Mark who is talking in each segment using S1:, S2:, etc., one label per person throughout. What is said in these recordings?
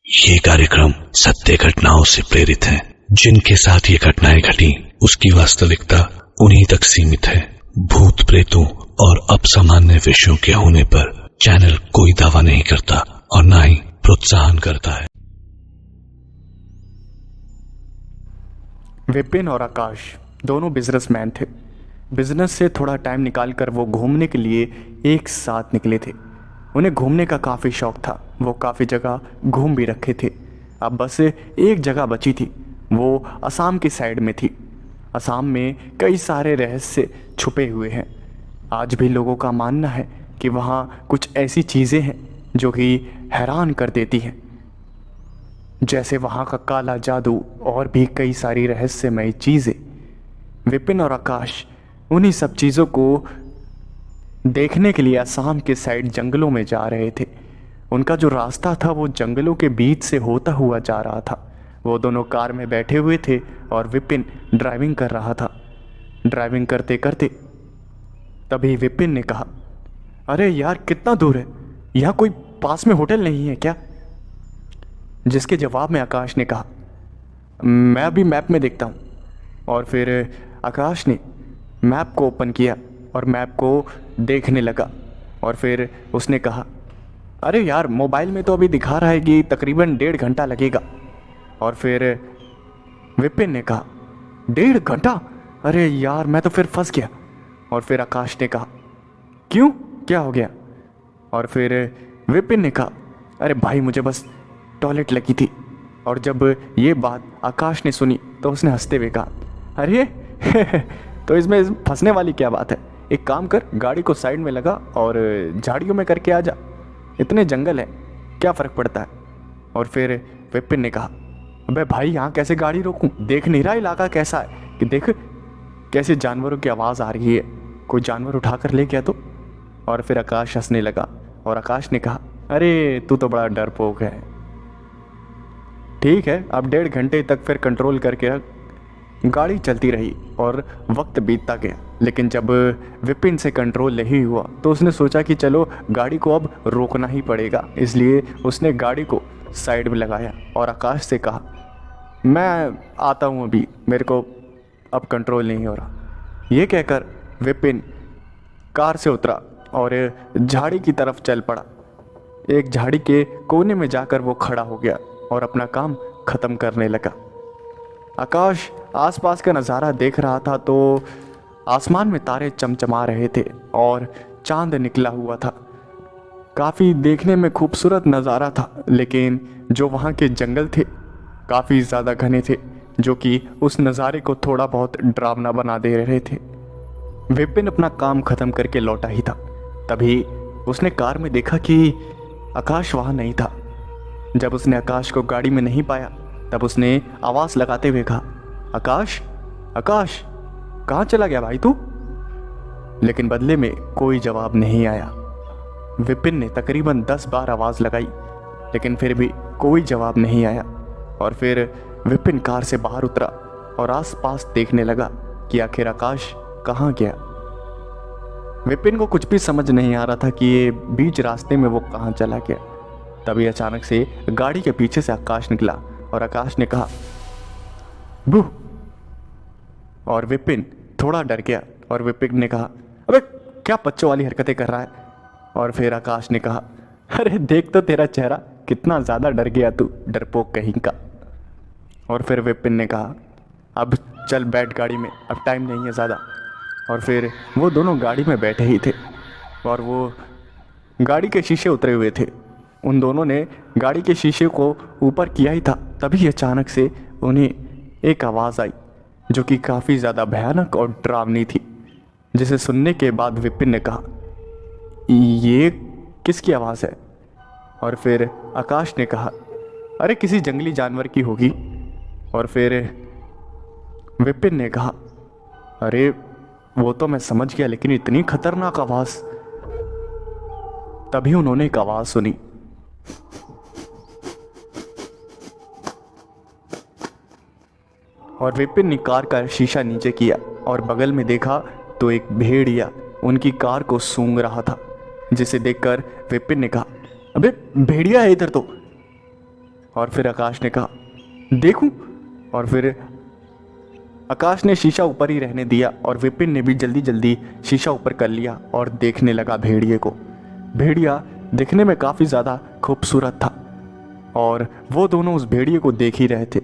S1: ये कार्यक्रम सत्य घटनाओं से प्रेरित है। जिनके साथ ये घटनाएं घटी उसकी वास्तविकता उन्हीं तक सीमित है। भूत प्रेतों और अपसामान्य विषयों के होने पर चैनल कोई दावा नहीं करता और न ही प्रोत्साहन करता है।
S2: विपिन और आकाश दोनों बिजनेसमैन थे। बिजनेस से थोड़ा टाइम निकालकर वो घूमने के लिए एक साथ निकले थे। उन्हें घूमने का काफ़ी शौक था। वो काफ़ी जगह घूम भी रखे थे। अब बस एक जगह बची थी, वो असम की साइड में थी। असम में कई सारे रहस्य छुपे हुए हैं। आज भी लोगों का मानना है कि वहाँ कुछ ऐसी चीज़ें हैं जो कि हैरान कर देती हैं, जैसे वहाँ का काला जादू और भी कई सारी रहस्यमयी चीज़ें। विपिन और आकाश उन्हीं सब चीज़ों को देखने के लिए असम के साइड जंगलों में जा रहे थे। उनका जो रास्ता था वो जंगलों के बीच से होता हुआ जा रहा था। वो दोनों कार में बैठे हुए थे और विपिन ड्राइविंग कर रहा था। ड्राइविंग करते करते तभी विपिन ने कहा, अरे यार कितना दूर है, यहाँ कोई पास में होटल नहीं है क्या? जिसके जवाब में आकाश ने कहा, मैं अभी मैप में देखता हूँ। और फिर आकाश ने मैप को ओपन किया और मैप को देखने लगा। और फिर उसने कहा, अरे यार मोबाइल में तो अभी दिखा रहा है कि तकरीबन 1.5 घंटा लगेगा। और फिर विपिन ने कहा, 1.5 घंटा? अरे यार मैं तो फिर फंस गया। और फिर आकाश ने कहा, क्यों, क्या हो गया? और फिर विपिन ने कहा, अरे भाई मुझे बस टॉयलेट लगी थी। और जब ये बात आकाश ने सुनी तो उसने हंसते हुए कहा, अरे तो इसमें फंसने वाली क्या बात है? एक काम कर, गाड़ी को साइड में लगा और झाड़ियों में करके आ जा। इतने जंगल है, क्या फ़र्क पड़ता है? और फिर विपिन ने कहा, अबे भाई यहाँ कैसे गाड़ी रोकूं? देख नहीं रहा इलाका कैसा है कि देख कैसे जानवरों की आवाज़ आ रही है, कोई जानवर उठा कर ले गया तो? और फिर आकाश हंसने लगा और आकाश ने कहा, अरे तू तो बड़ा डरपोक है। ठीक है, अब 1.5 घंटे तक फिर कंट्रोल करके रख। गाड़ी चलती रही और वक्त बीतता गया, लेकिन जब विपिन से कंट्रोल नहीं हुआ तो उसने सोचा कि चलो गाड़ी को अब रोकना ही पड़ेगा। इसलिए उसने गाड़ी को साइड में लगाया और आकाश से कहा, मैं आता हूँ अभी, मेरे को अब कंट्रोल नहीं हो रहा। ये कहकर विपिन कार से उतरा और झाड़ी की तरफ चल पड़ा। एक झाड़ी के कोने में जाकर वो खड़ा हो गया और अपना काम ख़त्म करने लगा। आकाश आसपास का नज़ारा देख रहा था तो आसमान में तारे चमचमा रहे थे और चांद निकला हुआ था। काफ़ी देखने में खूबसूरत नज़ारा था, लेकिन जो वहाँ के जंगल थे काफ़ी ज़्यादा घने थे, जो कि उस नज़ारे को थोड़ा बहुत डरावना बना दे रहे थे। विपिन अपना काम ख़त्म करके लौटा ही था, तभी उसने कार में देखा कि आकाश वहाँ नहीं था। जब उसने आकाश को गाड़ी में नहीं पाया तब उसने आवाज़ लगाते हुए कहा, आकाश, आकाश कहाँ चला गया भाई तू? लेकिन बदले में कोई जवाब नहीं आया। विपिन ने तकरीबन 10 बार आवाज़ लगाई, लेकिन फिर भी कोई जवाब नहीं आया। और फिर विपिन कार से बाहर उतरा और आसपास देखने लगा कि आखिर आकाश कहाँ गया। विपिन को कुछ भी समझ नहीं आ रहा था कि ये बीच रास्ते में वो कहाँ चला गया। तभी अचानक से गाड़ी के पीछे से आकाश निकला और आकाश ने कहा, बू। और विपिन थोड़ा डर गया और विपिन ने कहा, अबे क्या बच्चों वाली हरकतें कर रहा है? और फिर आकाश ने कहा, अरे देख तो तेरा चेहरा, कितना ज़्यादा डर गया तू, डरपोक कहीं का। और फिर विपिन ने कहा, अब चल बैठ गाड़ी में, अब टाइम नहीं है ज़्यादा। और फिर वो दोनों गाड़ी में बैठे ही थे और वो गाड़ी के शीशे उतरे हुए थे। उन दोनों ने गाड़ी के शीशे को ऊपर किया ही था, तभी अचानक से उन्हें एक आवाज़ आई जो कि काफ़ी ज़्यादा भयानक और डरावनी थी, जिसे सुनने के बाद विपिन ने कहा, ये किसकी आवाज़ है? और फिर आकाश ने कहा, अरे किसी जंगली जानवर की होगी। और फिर विपिन ने कहा, अरे वो तो मैं समझ गया, लेकिन इतनी खतरनाक आवाज़। तभी उन्होंने एक आवाज़ सुनी, और विपिन ने कार का शीशा नीचे किया और बगल में देखा तो एक भेड़िया उनकी कार को सूंघ रहा था, जिसे देखकर विपिन ने कहा, अबे भेड़िया है इधर तो। और फिर आकाश ने कहा देखूं। और फिर आकाश ने शीशा ऊपर ही रहने दिया और विपिन ने भी जल्दी जल्दी शीशा ऊपर कर लिया और देखने लगा भेड़िए को। भेड़िया दिखने में काफ़ी ज़्यादा खूबसूरत था और वो दोनों उस भेड़िए को देख ही रहे थे।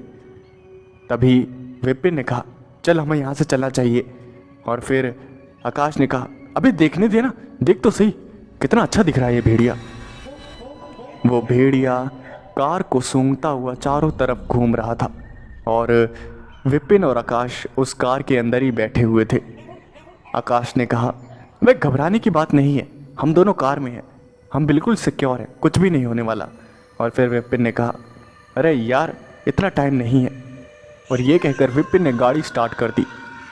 S2: तभी विपिन ने कहा चल हमें यहाँ से चलना चाहिए। और फिर आकाश ने कहा अबे देखने दे ना, देख तो सही कितना अच्छा दिख रहा है ये भेड़िया। वो भेड़िया कार को सूंघता हुआ चारों तरफ घूम रहा था और विपिन और आकाश उस कार के अंदर ही बैठे हुए थे। आकाश ने कहा वह घबराने की बात नहीं है, हम दोनों कार में हैं, हम बिल्कुल सिक्योर हैं, कुछ भी नहीं होने वाला। और फिर विपिन ने कहा अरे यार इतना टाइम नहीं है। और ये कहकर विपिन ने गाड़ी स्टार्ट कर दी।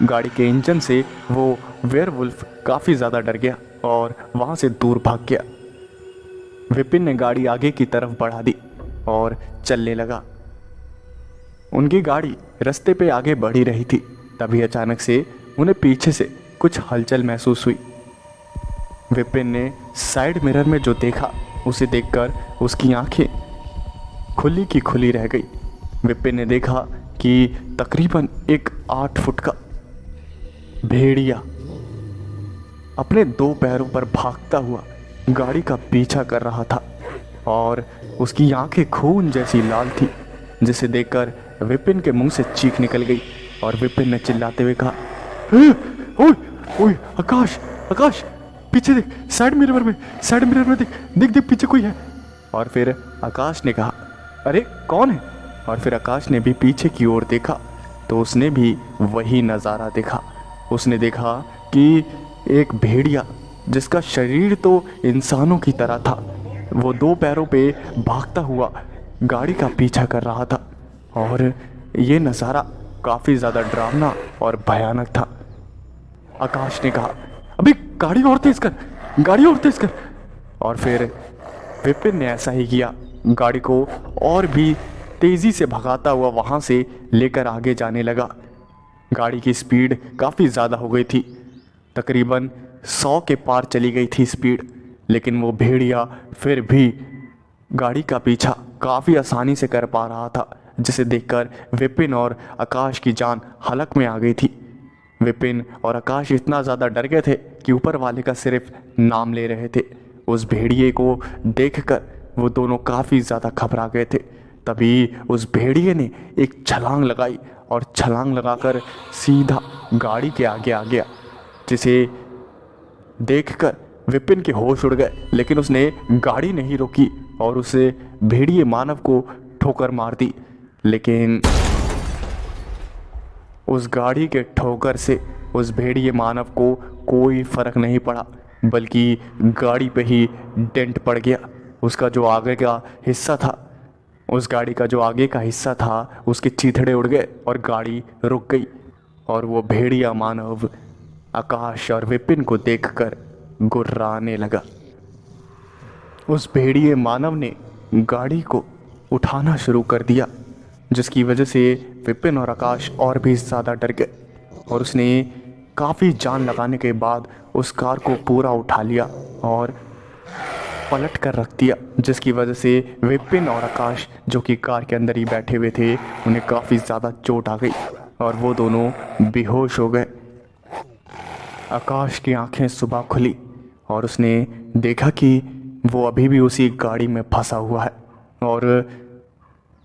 S2: गाड़ी के इंजन से वो वेयरवुल्फ काफ़ी ज़्यादा डर गया और वहाँ से दूर भाग गया। विपिन ने गाड़ी आगे की तरफ बढ़ा दी और चलने लगा। उनकी गाड़ी रास्ते पे आगे बढ़ ही रही थी। तभी अचानक से उन्हें पीछे से कुछ हलचल महसूस हुई। विपिन ने साइड मिरर में जो देखा उसे देखकर उसकी आंखें खुली की खुली रह गई। विपिन ने देखा कि तकरीबन एक 8 फुट का भेड़िया अपने 2 पैरों पर भागता हुआ गाड़ी का पीछा कर रहा था और उसकी आंखें खून जैसी लाल थी, जिसे देखकर विपिन के मुंह से चीख निकल गई। और विपिन ने चिल्लाते हुए कहा ओए ओए आकाश आकाश पीछे देख, साइड मिरर में देख देख देख पीछे कोई है। और फिर आकाश ने कहा अरे कौन है। और फिर आकाश ने भी पीछे की ओर देखा तो उसने भी वही नज़ारा देखा। उसने देखा कि एक भेड़िया जिसका शरीर तो इंसानों की तरह था, वो 2 पैरों पे भागता हुआ गाड़ी का पीछा कर रहा था। और ये नज़ारा काफ़ी ज़्यादा डरावना और भयानक था। आकाश ने कहा अभी गाड़ी और तेज कर। और फिर विपिन ने ऐसा ही किया, गाड़ी को और भी तेज़ी से भगाता हुआ वहाँ से लेकर आगे जाने लगा। गाड़ी की स्पीड काफ़ी ज़्यादा हो गई थी, तकरीबन 100 के पार चली गई थी स्पीड। लेकिन वो भेड़िया फिर भी गाड़ी का पीछा काफ़ी आसानी से कर पा रहा था, जिसे देखकर विपिन और आकाश की जान हलक में आ गई थी। विपिन और आकाश इतना ज़्यादा डर गए थे कि ऊपर वाले का सिर्फ नाम ले रहे थे। उस भेड़िए को देखकर वो दोनों काफ़ी ज़्यादा घबरा गए थे। तभी उस भेड़िए ने एक छलांग लगाई और छलांग लगाकर सीधा गाड़ी के आगे आ गया, जिसे देखकर विपिन के होश उड़ गए। लेकिन उसने गाड़ी नहीं रोकी और उसे भेड़िए मानव को ठोकर मार दी। लेकिन उस गाड़ी के ठोकर से उस भेड़िए मानव को कोई फर्क नहीं पड़ा, बल्कि गाड़ी पे ही डेंट पड़ गया। उसका जो आगे का हिस्सा था, उस गाड़ी का जो आगे का हिस्सा था, उसके चीथड़े उड़ गए और गाड़ी रुक गई। और वो भेड़िया मानव आकाश और विपिन को देखकर गुर्राने लगा। उस भेड़िए मानव ने गाड़ी को उठाना शुरू कर दिया, जिसकी वजह से विपिन और आकाश और भी ज़्यादा डर गए। और उसने काफ़ी जान लगाने के बाद उस कार को पूरा उठा लिया और पलट कर रख दिया, जिसकी वजह से विपिन और आकाश जो कि कार के अंदर ही बैठे हुए थे, उन्हें काफ़ी ज़्यादा चोट आ गई और वो दोनों बेहोश हो गए। आकाश की आंखें सुबह खुली और उसने देखा कि वो अभी भी उसी गाड़ी में फंसा हुआ है। और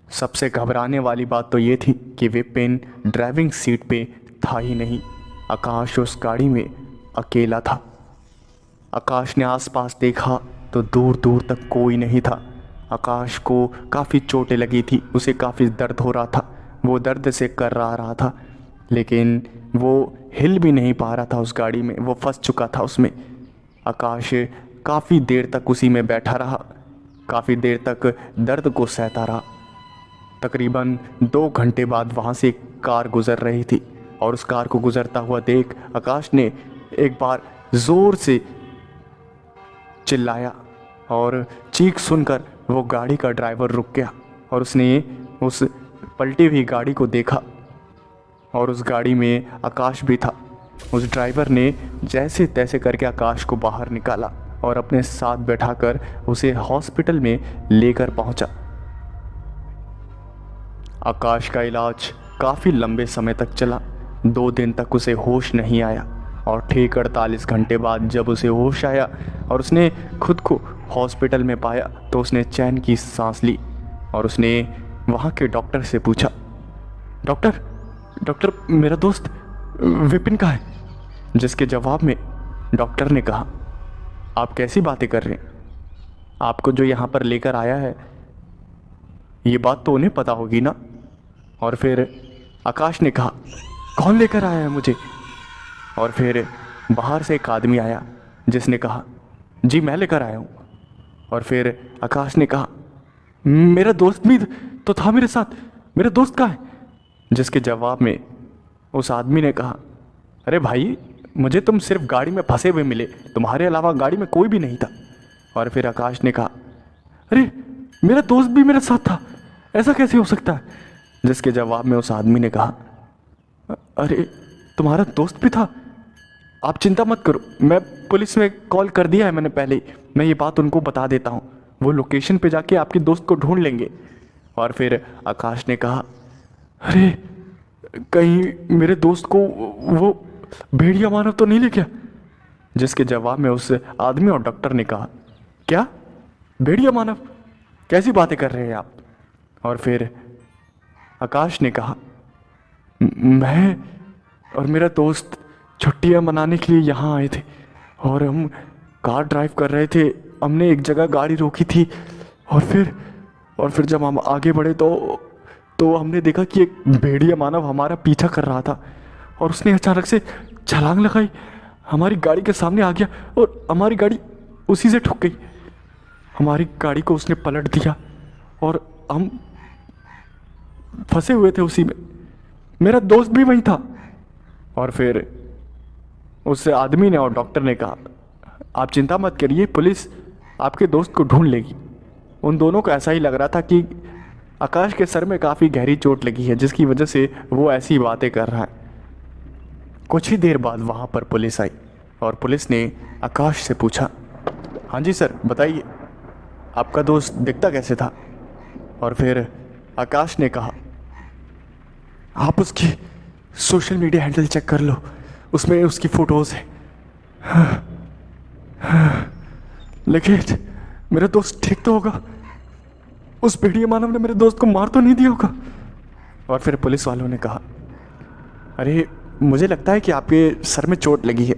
S2: सबसे घबराने वाली बात तो ये थी कि विपिन ड्राइविंग सीट पे था ही नहीं। आकाश उस गाड़ी में अकेला था। आकाश ने आसपास देखा तो दूर दूर तक कोई नहीं था। आकाश को काफ़ी चोटें लगी थी, उसे काफ़ी दर्द हो रहा था, वो दर्द से कर्रा रहा था, लेकिन वो हिल भी नहीं पा रहा था उस गाड़ी में, वो फंस चुका था उसमें। आकाश काफ़ी देर तक उसी में बैठा रहा, काफ़ी देर तक दर्द को सहता रहा। तकरीबन 2 घंटे बाद वहाँ से एक कार गुज़र रही थी और उस कार को गुज़रता हुआ देख आकाश ने एक बार ज़ोर से चिल्लाया और चीख सुनकर वो गाड़ी का ड्राइवर रुक गया और उसने उस पलटी हुई गाड़ी को देखा और उस गाड़ी में आकाश भी था। उस ड्राइवर ने जैसे तैसे करके आकाश को बाहर निकाला और अपने साथ बैठाकर उसे हॉस्पिटल में लेकर पहुंचा। आकाश का इलाज काफ़ी लंबे समय तक चला। 2 दिन तक उसे होश नहीं आया और ठीक 48 घंटे बाद जब उसे होश आया और उसने खुद को हॉस्पिटल में पाया तो उसने चैन की सांस ली और उसने वहाँ के डॉक्टर से पूछा, डॉक्टर डॉक्टर मेरा दोस्त विपिन कहाँ है? जिसके जवाब में डॉक्टर ने कहा, आप कैसी बातें कर रहे हैं? आपको जो यहाँ पर लेकर आया है ये बात तो उन्हें पता होगी ना। और फिर आकाश ने कहा, कौन लेकर आया है मुझे? और फिर बाहर से एक आदमी आया जिसने कहा, जी मैं लेकर आया हूँ। और फिर आकाश ने कहा, मेरा दोस्त भी तो था मेरे साथ, मेरा दोस्त कहाँ है? जिसके जवाब में उस आदमी ने कहा, अरे भाई मुझे तुम सिर्फ गाड़ी में फंसे हुए मिले, तुम्हारे अलावा गाड़ी में कोई भी नहीं था। और फिर आकाश ने कहा, अरे मेरा दोस्त भी मेरे साथ था, ऐसा कैसे हो सकता है? जिसके जवाब में उस आदमी ने कहा, अरे तुम्हारा दोस्त भी था? आप चिंता मत करो, मैं पुलिस में कॉल कर दिया है मैंने पहले ही, मैं ये बात उनको बता देता हूँ, वो लोकेशन पे जाके आपके दोस्त को ढूंढ लेंगे। और फिर आकाश ने कहा, अरे कहीं मेरे दोस्त को वो भेड़िया मानव तो नहीं ले गया? जिसके जवाब में उस आदमी और डॉक्टर ने कहा, क्या भेड़िया मानव? कैसी बातें कर रहे हैं आप? और फिर आकाश ने कहा, मैं और मेरा दोस्त छुट्टियां मनाने के लिए यहाँ आए थे और हम कार ड्राइव कर रहे थे, हमने एक जगह गाड़ी रोकी थी और फिर जब हम आगे बढ़े तो हमने देखा कि एक भेड़िया मानव हमारा पीछा कर रहा था और उसने अचानक से छलांग लगाई, हमारी गाड़ी के सामने आ गया और हमारी गाड़ी उसी से ठुक गई। हमारी गाड़ी को उसने पलट दिया और हम फंसे हुए थे उसी में, मेरा दोस्त भी वहीं था। और फिर उस आदमी ने और डॉक्टर ने कहा, आप चिंता मत करिए, पुलिस आपके दोस्त को ढूंढ लेगी। उन दोनों को ऐसा ही लग रहा था कि आकाश के सर में काफ़ी गहरी चोट लगी है जिसकी वजह से वो ऐसी बातें कर रहा है। कुछ ही देर बाद वहाँ पर पुलिस आई और पुलिस ने आकाश से पूछा, हाँ जी सर बताइए, आपका दोस्त दिखता कैसे था? और फिर आकाश ने कहा, आप उसकी सोशल मीडिया हैंडल चेक कर लो, उसमें उसकी फ़ोटोज़ है। लेकिन मेरा दोस्त ठीक तो होगा? उस भेड़िया मानव ने मेरे दोस्त को मार तो नहीं दिया होगा? और फिर पुलिस वालों ने कहा, अरे मुझे लगता है कि आपके सर में चोट लगी है,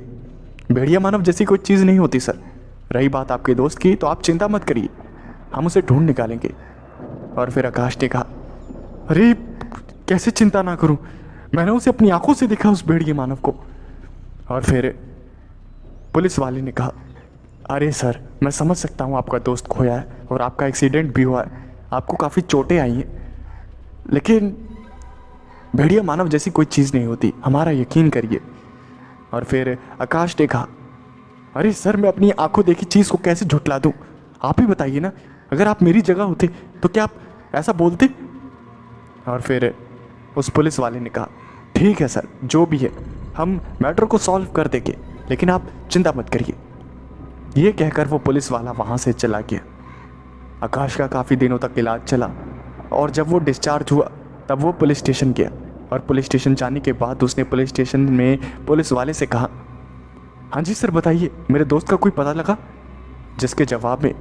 S2: भेड़िया मानव जैसी कोई चीज़ नहीं होती सर। रही बात आपके दोस्त की तो आप चिंता मत करिए, हम उसे ढूंढ निकालेंगे। और फिर आकाश ने कहा, अरे कैसे चिंता ना करूं, मैंने उसे अपनी आंखों से देखा उस भेड़िया मानव को। और फिर पुलिस वाले ने कहा, अरे सर मैं समझ सकता हूं आपका दोस्त खोया है और आपका एक्सीडेंट भी हुआ है, आपको काफ़ी चोटें आई हैं, लेकिन भेड़िया मानव जैसी कोई चीज़ नहीं होती, हमारा यकीन करिए। और फिर आकाश ने कहा, अरे सर मैं अपनी आंखों देखी चीज़ को कैसे झुठला दूं? आप ही बताइए ना, अगर आप मेरी जगह होते तो क्या आप ऐसा बोलते? और फिर उस पुलिस वाले ने कहा, ठीक है सर जो भी है हम मैटर को सॉल्व कर देंगे, लेकिन आप चिंता मत करिए। ये कहकर वो पुलिस वाला वहाँ से चला गया। आकाश का काफ़ी दिनों तक इलाज चला और जब वो डिस्चार्ज हुआ तब वो पुलिस स्टेशन गया और पुलिस स्टेशन जाने के बाद उसने पुलिस स्टेशन में पुलिस वाले से कहा, हाँ जी सर बताइए, मेरे दोस्त का कोई पता लगा? जिसके जवाब में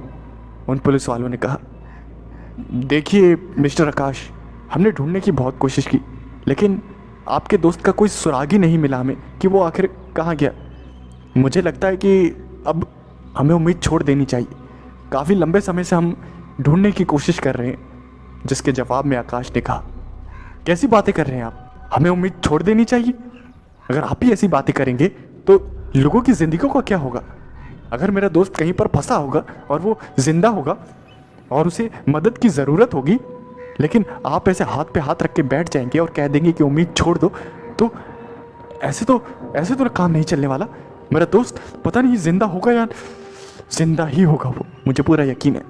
S2: उन पुलिस वालों ने कहा, देखिए मिस्टर आकाश, हमने ढूंढने की बहुत कोशिश की लेकिन आपके दोस्त का कोई सुराग ही नहीं मिला हमें कि वो आखिर कहाँ गया। मुझे लगता है कि अब हमें उम्मीद छोड़ देनी चाहिए, काफ़ी लंबे समय से हम ढूंढने की कोशिश कर रहे हैं। जिसके जवाब में आकाश ने कहा, कैसी बातें कर रहे हैं आप, हमें उम्मीद छोड़ देनी चाहिए? अगर आप ही ऐसी बातें करेंगे तो लोगों की ज़िंदगियों का क्या होगा? अगर मेरा दोस्त कहीं पर फंसा होगा और वो जिंदा होगा और उसे मदद की ज़रूरत होगी, लेकिन आप ऐसे हाथ पे हाथ रख के बैठ जाएंगे और कह देंगे कि उम्मीद छोड़ दो, तो ऐसे तो काम नहीं चलने वाला। मेरा दोस्त पता नहीं जिंदा होगा या जिंदा ही होगा, वो मुझे पूरा यकीन है।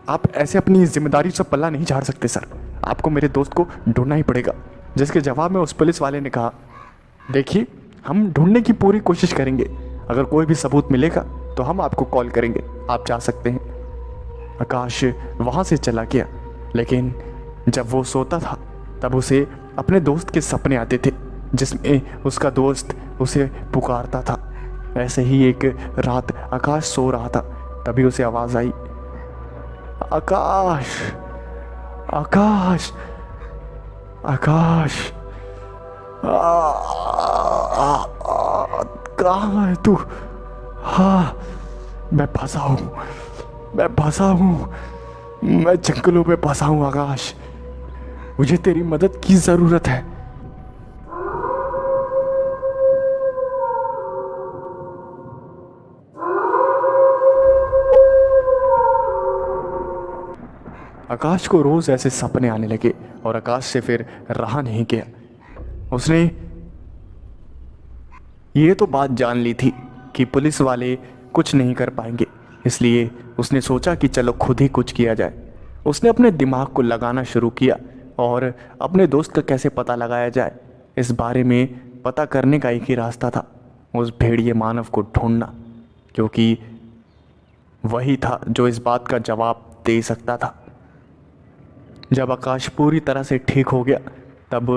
S2: आप ऐसे अपनी जिम्मेदारी से पल्ला नहीं झाड़ सकते सर, आपको मेरे दोस्त को ढूंढना ही पड़ेगा। जिसके जवाब में उस पुलिस वाले ने कहा, देखिए हम ढूंढने की पूरी कोशिश करेंगे, अगर कोई भी सबूत मिलेगा तो हम आपको कॉल करेंगे, आप जा सकते हैं। आकाश वहाँ से चला गया, लेकिन जब वो सोता था तब उसे अपने दोस्त के सपने आते थे, जिसमें उसका दोस्त उसे पुकारता था। ऐसे ही एक रात आकाश सो रहा था, तभी उसे आवाज़ आई, आकाश, आकाश, आकाश, कहाँ है तू? हाँ, मैं फंसा हूँ, मैं फंसा हूँ, मैं जंगलों में फंसा हूँ आकाश, मुझे तेरी मदद की ज़रूरत है। आकाश को रोज़ ऐसे सपने आने लगे और आकाश से फिर रहा नहीं गया। उसने ये तो बात जान ली थी कि पुलिस वाले कुछ नहीं कर पाएंगे, इसलिए उसने सोचा कि चलो खुद ही कुछ किया जाए। उसने अपने दिमाग को लगाना शुरू किया और अपने दोस्त का कैसे पता लगाया जाए, इस बारे में पता करने का एक ही रास्ता था, उस भेड़िए मानव को ढूंढना, क्योंकि वही था जो इस बात का जवाब दे सकता था। जब आकाश पूरी तरह से ठीक हो गया तब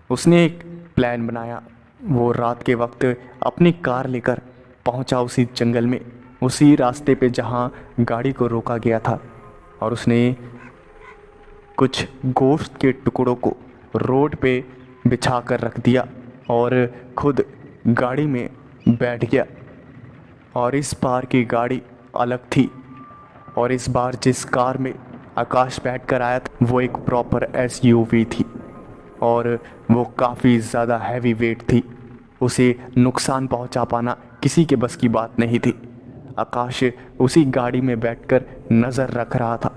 S2: उसने एक प्लान बनाया। वो रात के वक्त अपनी कार लेकर पहुंचा उसी जंगल में, उसी रास्ते पे जहां गाड़ी को रोका गया था, और उसने कुछ गोश्त के टुकड़ों को रोड पे बिछा कर रख दिया और खुद गाड़ी में बैठ गया। और इस बार की गाड़ी अलग थी, और इस बार जिस कार में आकाश बैठ कर आया था वो एक प्रॉपर SUV थी, और वो काफ़ी ज़्यादा हैवी वेट थी। उसे नुकसान पहुंचा पाना किसी के बस की बात नहीं थी। आकाश उसी गाड़ी में बैठकर नज़र रख रहा था।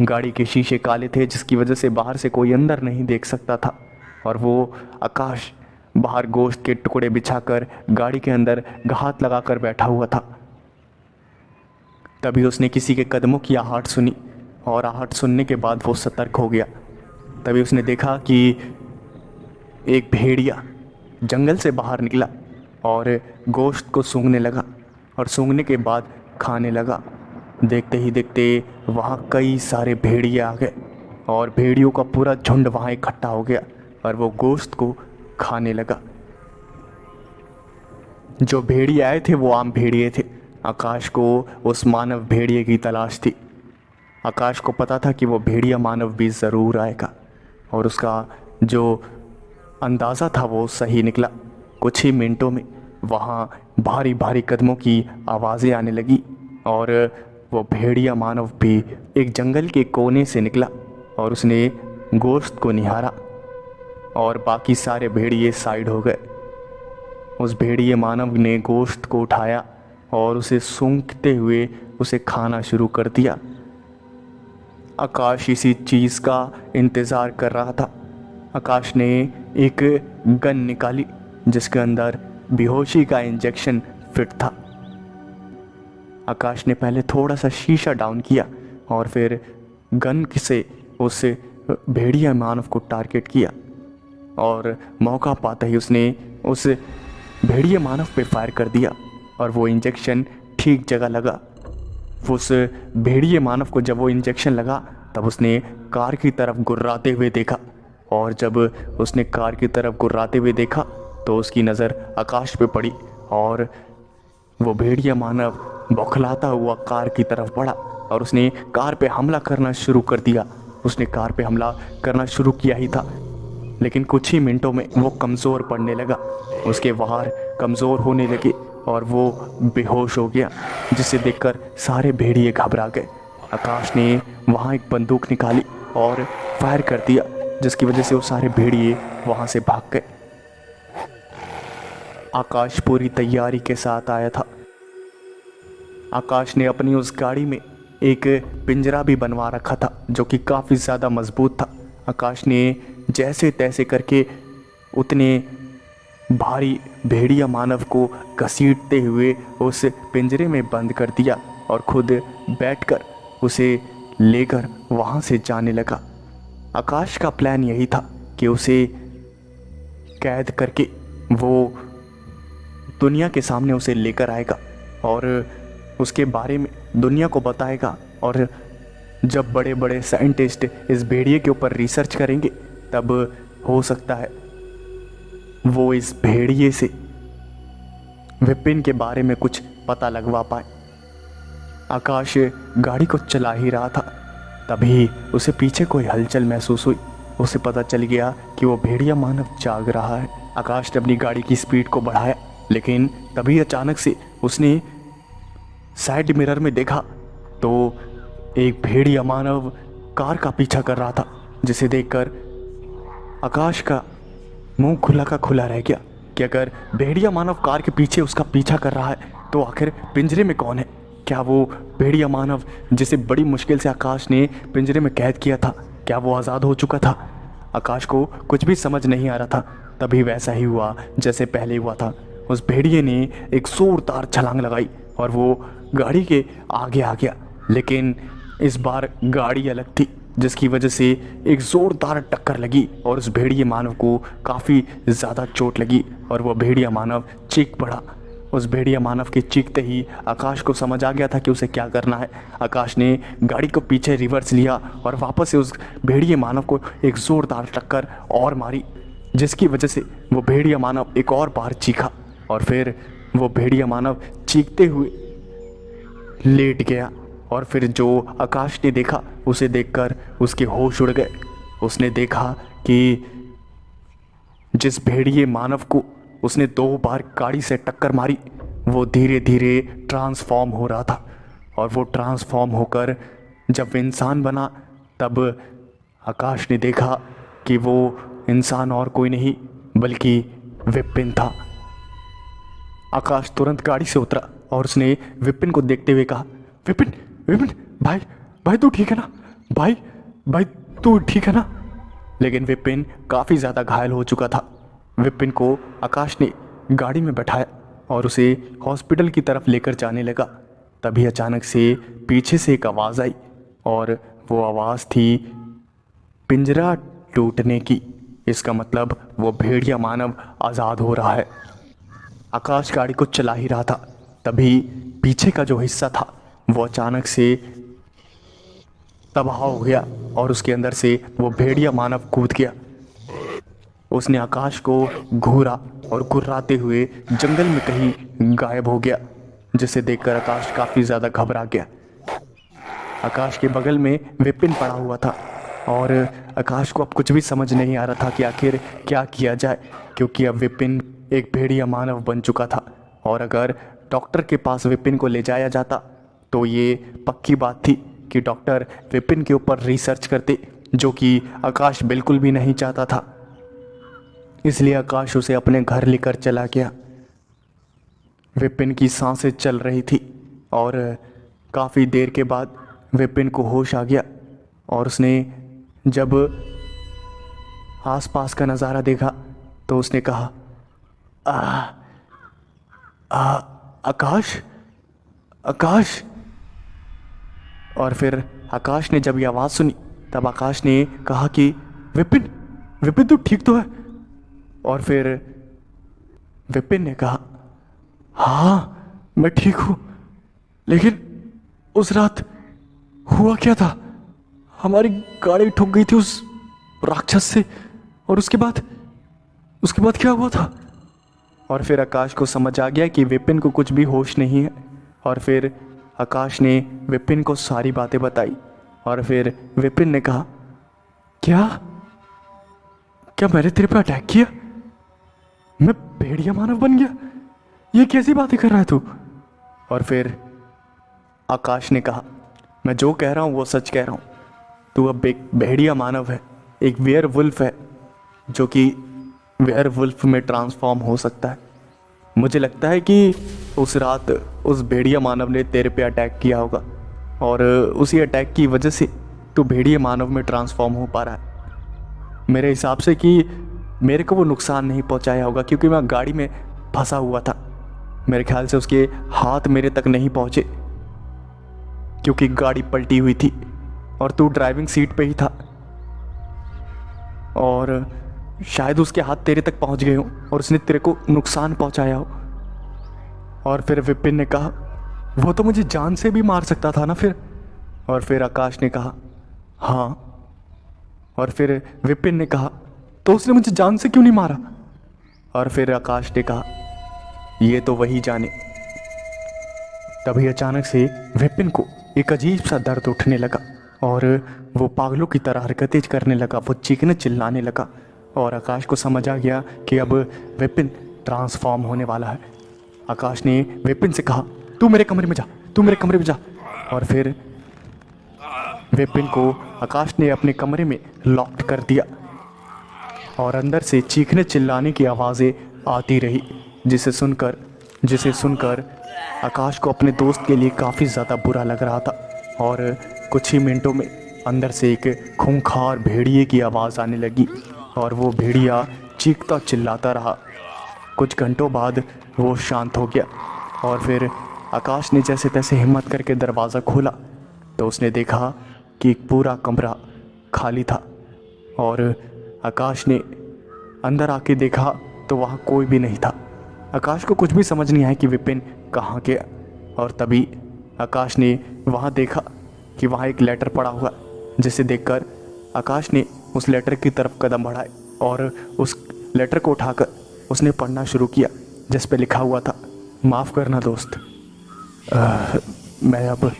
S2: गाड़ी के शीशे काले थे, जिसकी वजह से बाहर से कोई अंदर नहीं देख सकता था, और वो आकाश बाहर गोश्त के टुकड़े बिछाकर गाड़ी के अंदर घात लगाकर बैठा हुआ था। तभी उसने किसी के कदमों की आहट सुनी, और आहट सुनने के बाद वो सतर्क हो गया। तभी उसने देखा कि एक भेड़िया जंगल से बाहर निकला और गोश्त को सूंघने लगा, और सूंघने के बाद खाने लगा। देखते ही देखते वहाँ कई सारे भेड़िए आ गए, और भेड़ियों का पूरा झुंड वहाँ इकट्ठा हो गया, और वो गोश्त को खाने लगा। जो भेड़िए आए थे वो आम भेड़िए थे। आकाश को उस मानव भेड़िए की तलाश थी। आकाश को पता था कि वो भेड़िया मानव भी ज़रूर आएगा, और उसका जो अंदाज़ा था वो सही निकला। कुछ ही मिनटों में वहाँ भारी भारी कदमों की आवाज़ें आने लगी, और वो भेड़िया मानव भी एक जंगल के कोने से निकला, और उसने गोश्त को निहारा, और बाकी सारे भेड़िए साइड हो गए। उस भेड़िए मानव ने गोश्त को उठाया और उसे सूंघते हुए उसे खाना शुरू कर दिया। आकाश इसी चीज़ का इंतज़ार कर रहा था। आकाश ने एक गन निकाली जिसके अंदर बेहोशी का इंजेक्शन फिट था। आकाश ने पहले थोड़ा सा शीशा डाउन किया और फिर गन से उस भेड़िया मानव को टारगेट किया, और मौका पाते ही उसने उस भेड़िया मानव पे फायर कर दिया, और वो इंजेक्शन ठीक जगह लगा। उस भेड़िए मानव को जब वो इंजेक्शन लगा तब उसने कार की तरफ गुर्राते हुए देखा, और जब उसने कार की तरफ गुर्राते हुए देखा तो उसकी नज़र आकाश पे पड़ी, और वो भेड़िया मानव बौखलाता हुआ कार की तरफ बढ़ा और उसने कार पे हमला करना शुरू कर दिया। उसने कार पे हमला करना शुरू किया ही था, लेकिन कुछ ही मिनटों में वो कमज़ोर पड़ने लगा। उसके वार कमज़ोर होने लगे और वो बेहोश हो गया, जिसे देखकर सारे भेड़िए घबरा गए। आकाश ने वहाँ एक बंदूक निकाली और फायर कर दिया, जिसकी वजह से वो सारे भेड़िए वहाँ से भाग गए। आकाश पूरी तैयारी के साथ आया था। आकाश ने अपनी उस गाड़ी में एक पिंजरा भी बनवा रखा था जो कि काफ़ी ज़्यादा मजबूत था। आकाश ने जैसे तैसे करके उतने भारी भेड़िया मानव को घसीटते हुए उस पिंजरे में बंद कर दिया और खुद बैठकर उसे लेकर वहाँ से जाने लगा। आकाश का प्लान यही था कि उसे कैद करके वो दुनिया के सामने उसे लेकर आएगा और उसके बारे में दुनिया को बताएगा और जब बड़े बड़े साइंटिस्ट इस भेड़िए के ऊपर रिसर्च करेंगे तब हो सकता है वो इस भेड़िए से विपिन के बारे में कुछ पता लगवा पाए। आकाश गाड़ी को चला ही रहा था, तभी उसे पीछे कोई हलचल महसूस हुई। उसे पता चल गया कि वो भेड़िया मानव जाग रहा है। आकाश ने अपनी गाड़ी की स्पीड को बढ़ाया, लेकिन तभी अचानक से उसने साइड मिरर में देखा तो एक भेड़िया मानव कार का पीछा कर रहा था, जिसे देखकर आकाश का मुंह खुला का खुला रह गया कि अगर भेड़िया मानव कार के पीछे उसका पीछा कर रहा है तो आखिर पिंजरे में कौन है? क्या वो भेड़िया मानव जिसे बड़ी मुश्किल से आकाश ने पिंजरे में कैद किया था, क्या वो आज़ाद हो चुका था? आकाश को कुछ भी समझ नहीं आ रहा था। तभी वैसा ही हुआ जैसे पहले हुआ था। उस भेड़िए ने एक जोरदार छलांग लगाई और वो गाड़ी के आगे आ गया, लेकिन इस बार गाड़ी अलग थी, जिसकी वजह से एक ज़ोरदार टक्कर लगी और उस भेड़िए मानव को काफ़ी ज़्यादा चोट लगी और वह भेड़िया मानव चीख पड़ा। उस भेड़िया मानव के चीखते ही आकाश को समझ आ गया था कि उसे क्या करना है। आकाश ने गाड़ी को पीछे रिवर्स लिया और वापस से उस भेड़िए मानव को एक ज़ोरदार टक्कर और मारी, जिसकी वजह से वो भेड़िया मानव एक और बार चीखा और फिर वो भेड़िया मानव चीखते हुए लेट गया। और फिर जो आकाश ने देखा उसे देखकर उसके होश उड़ गए। उसने देखा कि जिस भेड़िए मानव को उसने 2 बार गाड़ी से टक्कर मारी वो धीरे धीरे ट्रांसफॉर्म हो रहा था, और वो ट्रांसफॉर्म होकर जब इंसान बना तब आकाश ने देखा कि वो इंसान और कोई नहीं बल्कि विपिन था। आकाश तुरंत गाड़ी से उतरा और उसने विपिन को देखते हुए कहा, विपिन विपिन भाई भाई तू ठीक है ना? भाई भाई तू ठीक है ना? लेकिन विपिन काफ़ी ज़्यादा घायल हो चुका था। विपिन को आकाश ने गाड़ी में बैठाया और उसे हॉस्पिटल की तरफ लेकर जाने लगा। तभी अचानक से पीछे से एक आवाज़ आई और वो आवाज़ थी पिंजरा टूटने की। इसका मतलब वो भेड़िया मानव आज़ाद हो रहा है। आकाश गाड़ी को चला ही रहा था, तभी पीछे का जो हिस्सा था वो अचानक से तबाह हो गया और उसके अंदर से वो भेड़िया मानव कूद गया। उसने आकाश को घूरा और गुर्राते हुए जंगल में कहीं गायब हो गया, जिसे देखकर आकाश काफ़ी ज़्यादा घबरा गया। आकाश के बगल में विपिन पड़ा हुआ था और आकाश को अब कुछ भी समझ नहीं आ रहा था कि आखिर क्या किया जाए, क्योंकि अब विपिन एक भेड़िया मानव बन चुका था और अगर डॉक्टर के पास विपिन को ले जाया जाता तो ये पक्की बात थी कि डॉक्टर विपिन के ऊपर रिसर्च करते, जो कि आकाश बिल्कुल भी नहीं चाहता था। इसलिए आकाश उसे अपने घर लेकर चला गया। विपिन की सांसें चल रही थी और काफ़ी देर के बाद विपिन को होश आ गया और उसने जब आसपास का नज़ारा देखा तो उसने कहा, आकाश आकाश। और फिर आकाश ने जब ये आवाज़ सुनी तब आकाश ने कहा कि विपिन विपिन तू ठीक तो है? और फिर विपिन ने कहा, हाँ मैं ठीक हूँ, लेकिन उस रात हुआ क्या था? हमारी गाड़ी ठुक गई थी उस राक्षस से और उसके बाद क्या हुआ था? और फिर आकाश को समझ आ गया कि विपिन को कुछ भी होश नहीं है। और फिर आकाश ने विपिन को सारी बातें बताई और फिर विपिन ने कहा, क्या मैंने तेरे पे अटैक किया? मैं भेड़िया मानव बन गया? ये कैसी बातें कर रहा है तू? और फिर आकाश ने कहा, मैं जो कह रहा हूँ वो सच कह रहा हूँ। तू अब एक भेड़िया मानव है, एक वेयर वुल्फ है जो कि वेयर वुल्फ में ट्रांसफॉर्म हो सकता है। मुझे लगता है कि उस रात उस भेड़िया मानव ने तेरे पे अटैक किया होगा और उसी अटैक की वजह से तू भेड़िया मानव में ट्रांसफॉर्म हो पा रहा है। मेरे हिसाब से कि मेरे को वो नुकसान नहीं पहुंचाया होगा, क्योंकि मैं गाड़ी में फंसा हुआ था। मेरे ख्याल से उसके हाथ मेरे तक नहीं पहुंचे क्योंकि गाड़ी पलटी हुई थी और तू ड्राइविंग सीट पे ही था और शायद उसके हाथ तेरे तक पहुंच गए हो और उसने तेरे को नुकसान पहुंचाया हो। और फिर विपिन ने कहा, वो तो मुझे जान से भी मार सकता था ना फिर, और फिर आकाश ने कहा हाँ। और फिर विपिन ने कहा तो उसने मुझे जान से क्यों नहीं मारा? और फिर आकाश ने कहा ये तो वही जाने। तभी अचानक से विपिन को एक अजीब सा दर्द उठने लगा और वो पागलों की तरह हरकतें करने लगा। वो चीखने चिल्लाने लगा और आकाश को समझ आ गया कि अब विपिन ट्रांसफॉर्म होने वाला है। आकाश ने विपिन से कहा तू मेरे कमरे में जा, तू मेरे कमरे में जा। और फिर विपिन को आकाश ने अपने कमरे में लॉक कर दिया और अंदर से चीखने चिल्लाने की आवाज़ें आती रही, जिसे सुनकर आकाश को अपने दोस्त के लिए काफ़ी ज़्यादा बुरा लग रहा था। और कुछ ही मिनटों में अंदर से एक खूंखार भेड़िए की आवाज़ आने लगी और वो भेड़िया चीखता चिल्लाता रहा। कुछ घंटों बाद वो शांत हो गया और फिर आकाश ने जैसे तैसे हिम्मत करके दरवाज़ा खोला तो उसने देखा कि एक पूरा कमरा खाली था। और आकाश ने अंदर आके देखा तो वहाँ कोई भी नहीं था। आकाश को कुछ भी समझ नहीं आया कि विपिन कहाँ गया। और तभी आकाश ने वहाँ देखा कि वहाँ एक लेटर पड़ा हुआ, जिसे देखकर आकाश ने उस लेटर की तरफ कदम बढ़ाए और उस लेटर को उठाकर उसने पढ़ना शुरू किया, जिस पे लिखा हुआ था माफ़ करना दोस्त, मैं अब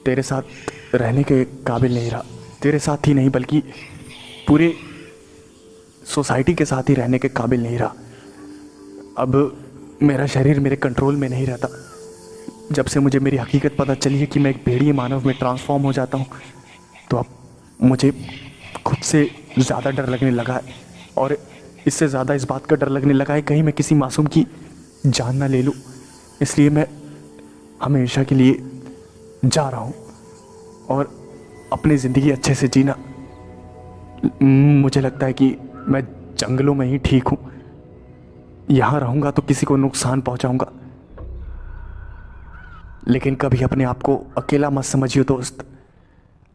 S2: तेरे साथ रहने के काबिल नहीं रहा। तेरे साथ ही नहीं बल्कि पूरे सोसाइटी के साथ ही रहने के काबिल नहीं रहा। अब मेरा शरीर मेरे कंट्रोल में नहीं रहता। जब से मुझे मेरी हकीकत पता चली है कि मैं एक भेड़िए मानव में ट्रांसफॉर्म हो जाता हूँ, तो अब मुझे खुद से ज़्यादा डर लगने लगा है। और इससे ज़्यादा इस बात का डर लगने लगा है कहीं मैं किसी मासूम की जान ना ले लूँ। इसलिए मैं हमेशा के लिए जा रहा हूँ और अपनी ज़िंदगी अच्छे से जीना। मुझे लगता है कि मैं जंगलों में ही ठीक हूँ। यहाँ रहूँगा तो किसी को नुकसान पहुँचाऊँगा, लेकिन कभी अपने आप को अकेला मत समझियो दोस्त।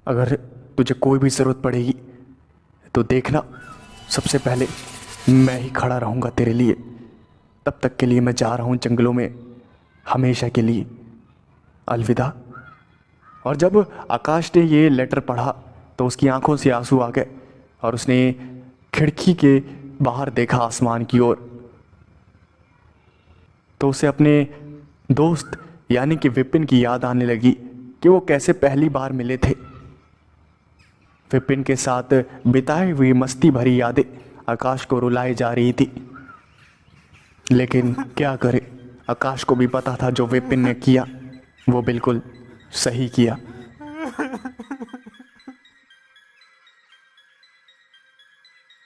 S2: अगर तुझे कोई भी ज़रूरत पड़ेगी तो देखना, सबसे पहले मैं ही खड़ा रहूँगा तेरे लिए। तब तक के लिए मैं जा रहा हूँ जंगलों में हमेशा के लिए। अलविदा। और जब आकाश ने ये लेटर पढ़ा तो उसकी आंखों से आंसू आ गए और उसने खिड़की के बाहर देखा आसमान की ओर। तो उसे अपने दोस्त यानी कि विपिन की याद आने लगी कि वो कैसे पहली बार मिले थे। विपिन के साथ बिताई हुई मस्ती भरी यादें आकाश को रुलाए जा रही थी। लेकिन क्या करे, आकाश को भी पता था जो विपिन ने किया वो बिल्कुल सही किया।